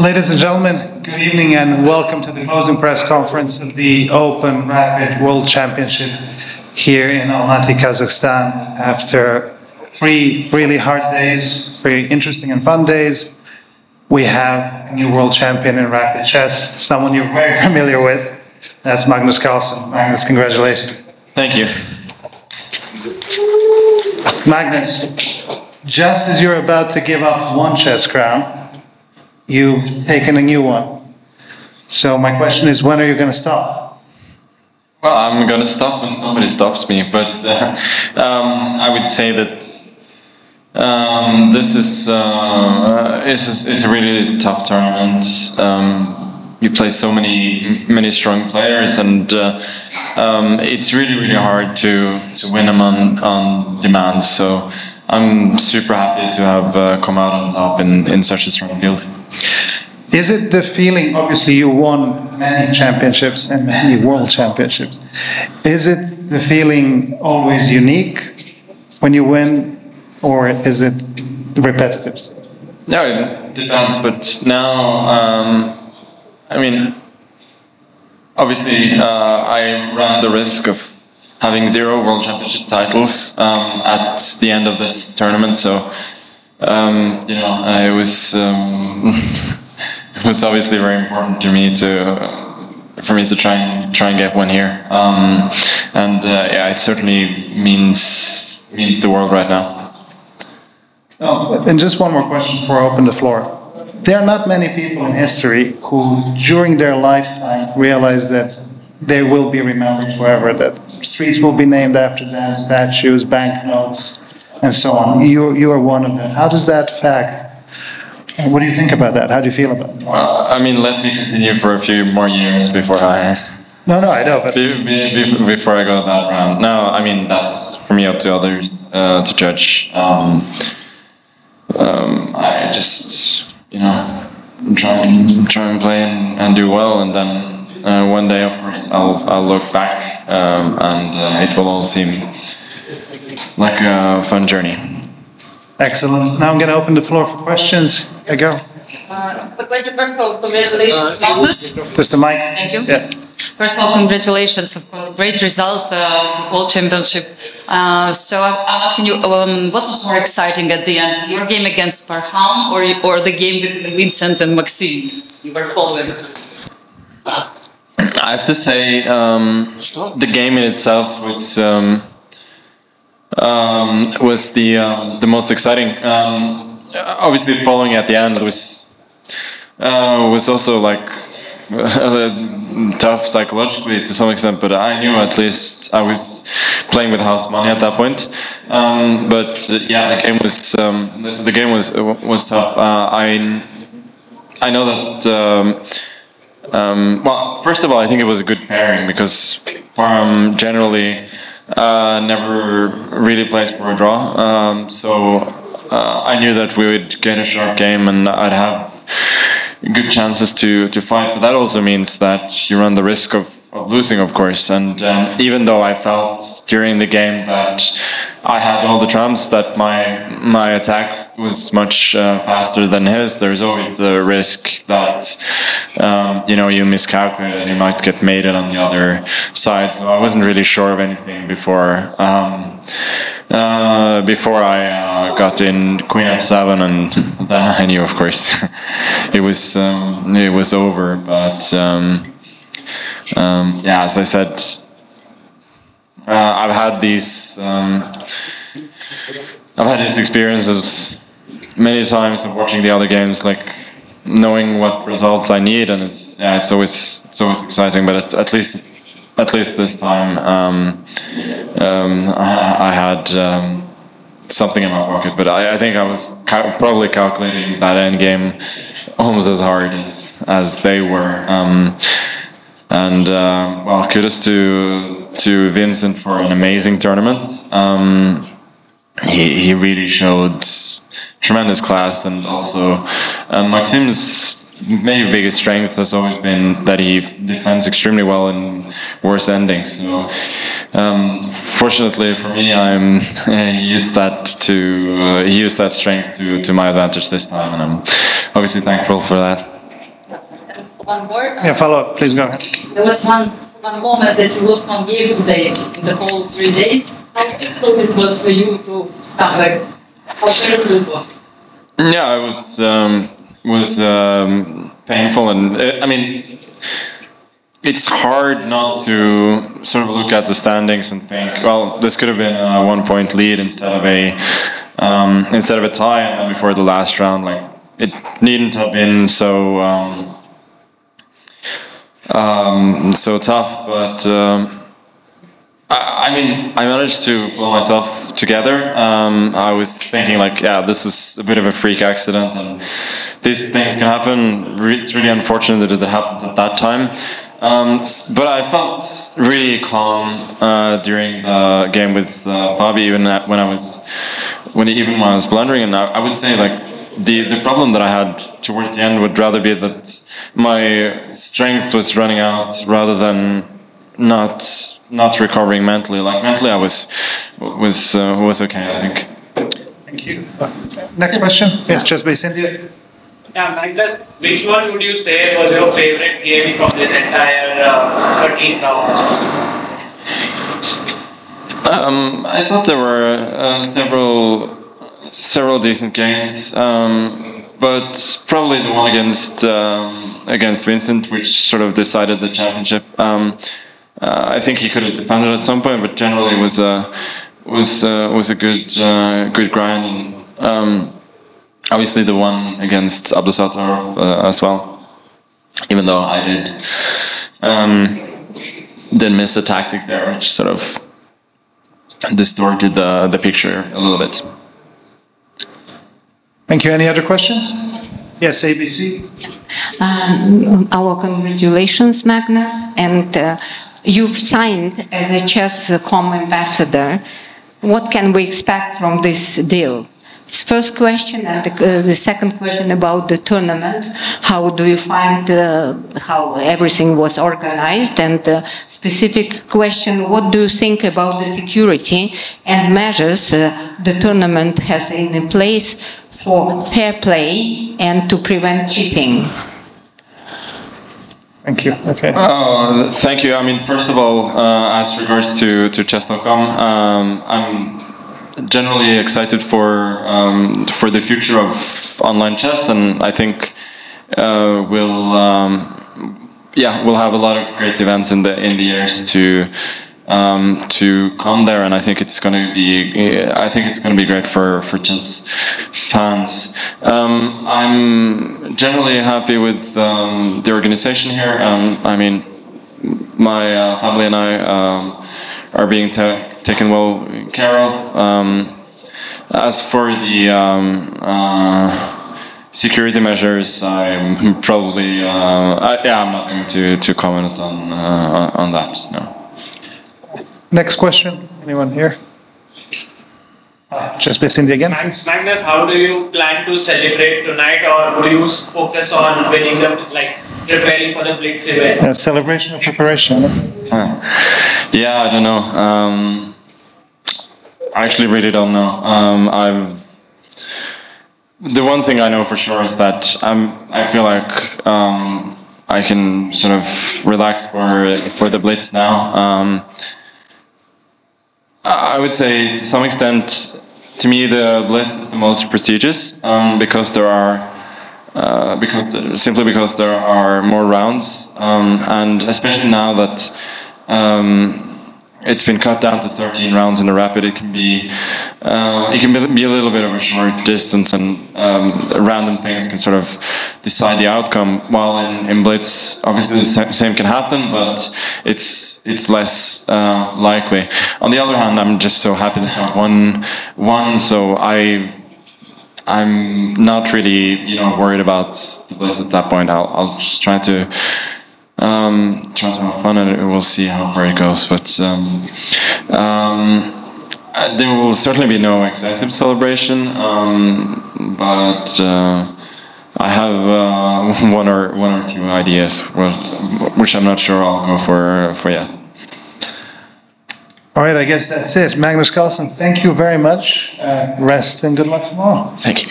Ladies and gentlemen, good evening and welcome to the closing press conference of the Open Rapid World Championship here in Almaty, Kazakhstan. After 3 really hard days, very interesting and fun days, we have a new world champion in rapid chess, someone you're very familiar with. That's Magnus Carlsen. Magnus, congratulations. Thank you. Magnus, just as you're about to give up one chess crown, you've taken a new one. So my question is, when are you going to stop? Well, I'm going to stop when somebody stops me, but I would say that this is a really tough tournament. You play so many strong players, and it's really hard to win them on demand. So I'm super happy to have come out on top in such a strong field. Is it the feeling, obviously you won many championships and many world championships, is it the feeling always unique when you win, or is it repetitive? No, it depends, but now, I mean, obviously I run the risk of having 0 world championship titles at the end of this tournament, so you know, it was it was obviously very important to me for me to try and get one here, and yeah, it certainly means the world right now. Oh, and just one more question before I open the floor. There are not many people in history who, during their lifetime, realize that they will be remembered forever, that streets will be named after them, statues, banknotes, and so on. You are one of them. How does that fact, what do you think about that? How do you feel about it? Well, I mean, let me continue for a few more years before I... No, I know, but... Before I go that round. No, I mean, that's for me up to others to judge. I just, you know, try and play and do well, and then one day, of course, I'll look back and it will all seem like a fun journey. Excellent. Now I'm going to open the floor for questions. There you go. Quick question. First of all, congratulations, Magnus. Just the mic. Thank you. Yeah. First of all, congratulations. Of course, great result, World Championship. So I'm asking you, what was more exciting at the end? Your game against Parham or the game between Vincent and Maxime? You were following. I have to say, the game in itself was the most exciting. Obviously, following at the end was also like tough psychologically to some extent, but I knew at least I was playing with house money at that point. But yeah, the game was tough. I know that. Well, first of all, I think it was a good pairing because Parham generally never really plays for a draw, so I knew that we would get a sharp game and I'd have good chances to fight, but that also means that you run the risk of losing, of course, and even though I felt during the game that I had all the trumps, that my attack was much faster than his, there's always the risk that you know, you miscalculate and you might get mated on the other side. So I wasn't really sure of anything before I got in Queen F7, and I knew, of course, it was over. But yeah, as I said, I've had these experiences many times of watching the other games, like knowing what results I need, and it's always exciting. But at least this time, I had something in my pocket. But I think I was probably calculating that end game almost as hard as they were. And well, kudos to Vincent for an amazing tournament. He really showed tremendous class, and also Maxime's maybe biggest strength has always been that he defends extremely well in worse endings. So fortunately for me, he used that strength to my advantage this time, and I'm obviously thankful for that. one more. Yeah, follow up. Please go ahead. There was one moment that you lost one game today in the whole 3 days. How difficult it was for you to come back? How painful it was? Yeah, it was painful, and I mean, it's hard not to sort of look at the standings and think, well, this could have been a 1-point lead instead of a tie, and before the last round, like it needn't have been so so tough, but. I mean, I managed to pull myself together. I was thinking like, yeah, this was a bit of a freak accident and these things can happen. It's really unfortunate that it happens at that time. But I felt really calm during the game with Fabi, even when I was blundering. And I would say like the problem that I had towards the end would rather be that my strength was running out rather than not recovering mentally. Like mentally, I was okay, I think. Thank you. Next question. Yes, just based India. Yeah, Magnus, which one would you say was your favorite game from this entire 13 rounds? I thought there were several decent games, but probably the one against Vincent, which sort of decided the championship. I think he could have defended at some point, but generally it was a good grind. And obviously the one against Abdusattorov as well, even though I did miss a tactic there, which sort of distorted the picture a little bit. Thank you. Any other questions? Yes, ABC. Our congratulations, Magnus, and you've signed as a chess.com ambassador. What can we expect from this deal? First question, and the second question about the tournament. How do you find how everything was organized? And the specific question, what do you think about the security and measures the tournament has in place for fair play and to prevent cheating? Thank you. Okay. Thank you. I mean, first of all, as regards to chess.com, I'm generally excited for the future of online chess, and I think we'll have a lot of great events in the years to come there, and I think it's going to be great for chess fans. I'm generally happy with the organization here. I mean, my family and I are being taken well care of. As for the security measures, I'm probably I'm not going to comment on that. No. Next question. Anyone here? Just based India again, please. Magnus, how do you plan to celebrate tonight, or would you focus on winning them, like preparing for the Blitz event? Yeah, celebration or preparation? Yeah, I don't know. I actually really don't know. The one thing I know for sure is that I feel like I can sort of relax for the Blitz now. I would say to some extent, to me, the Blitz is the most prestigious because there are simply because there are more rounds, and especially now that it's been cut down to 13 rounds in the Rapid, it can be a little bit of a short distance, and random things can sort of decide the outcome. While in Blitz, obviously the same can happen, but it's less likely. On the other hand, I'm just so happy that I won, so I'm not really worried about the Blitz at that point. I'll just try to have fun, and we'll see how far it goes. But there will certainly be no excessive celebration. But I have one or two ideas, which I'm not sure I'll go for yet. All right, I guess that's it. Magnus Carlsen, thank you very much. Rest and good luck tomorrow. Thank you.